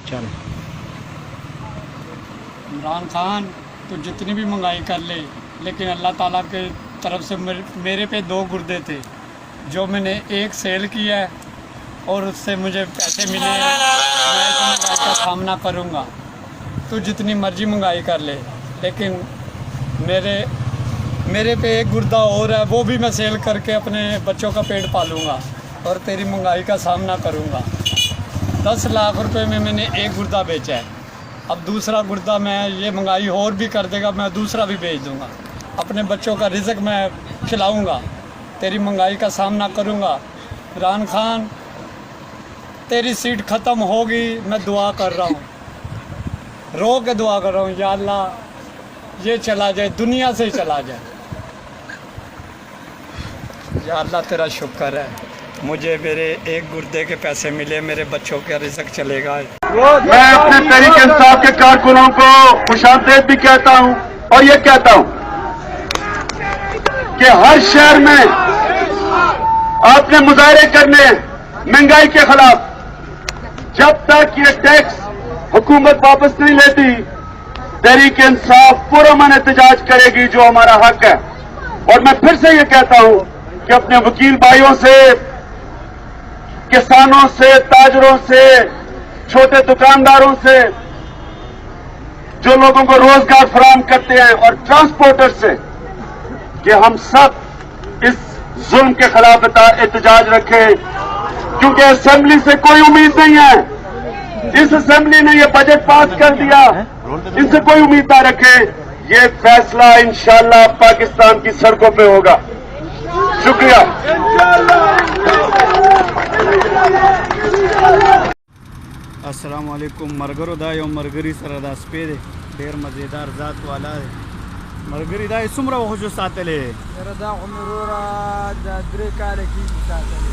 चलो इमरान खान तो जितनी भी महंगाई कर ले, लेकिन अल्लाह ताला के तरफ से मेरे पे 2 गुर्दे थे जो मैंने एक सेल किया है और उससे मुझे पैसे मिले हैं। मैं इस महंगाई का सामना करूँगा। तो जितनी मर्जी महंगाई कर ले, लेकिन मेरे पे एक गुर्दा और है, वो भी मैं सेल करके अपने बच्चों का पेट पालूँगा और तेरी महंगाई का सामना करूँगा। 10 लाख रुपए में मैंने एक गुर्दा बेचा है, अब दूसरा गुर्दा मैं ये महंगाई और भी कर देगा, मैं दूसरा भी बेच दूँगा। अपने बच्चों का रिज़्क मैं खिलाऊँगा, तेरी महंगाई का सामना करूँगा। इमरान खान, तेरी सीट ख़त्म होगी, मैं दुआ कर रहा हूँ, रो के दुआ कर रहा हूँ, या अल्लाह ये चला जाए, दुनिया से ही चला जाए। या अल्लाह तेरा शुक्र है, मुझे मेरे एक गुर्दे के पैसे मिले, मेरे बच्चों का रिज़्क चलेगा। मैं अपने तहरीक इंसाफ के कारकुनों को खुशामदीद भी कहता हूं और ये कहता हूं कि हर शहर में आपने मुजाहरे करने महंगाई के खिलाफ, जब तक ये टैक्स हुकूमत वापस नहीं लेती, तहरीक इंसाफ पुरअमन एहतजाज करेगी, जो हमारा हक है। और मैं फिर से ये कहता हूं कि अपने वकील भाइयों से, किसानों से, ताजरों से, छोटे दुकानदारों से, जो लोगों को रोजगार फराहम करते हैं, और ट्रांसपोर्टर से, कि हम सब इस जुल्म के खिलाफ एहतजाज रखें, क्योंकि असेंबली से कोई उम्मीद नहीं है। इस असेंबली ने ये बजट पास कर दिया, इनसे कोई उम्मीद ना रखे। ये फैसला इंशाअल्लाह पाकिस्तान की सड़कों पे होगा। शुक्रिया। अस्सलाम वालेकुम। मरगरो दा यो मरगरी सरदा स्पेरे ډیر मजेदार ذات والا है। मरगरी दा څومره وخت ساتلې؟ دا عمرورا د 3 کال کې ساتلې.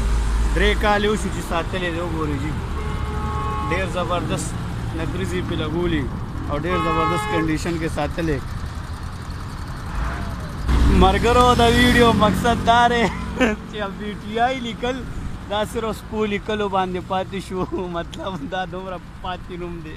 3 کال شو چې ساتلې دی. وګورئ جی، ډیر زبردست نګریزي په لګولي او ډیر زبردست کنډیشن کې ساتلې. مرګرو دا ویډیو مقصد دا دی چې بي ټي آی لیکل دا صرف سپو لیکلو باندې پاتې شو، مطلب دا دومره پاتې نوم دی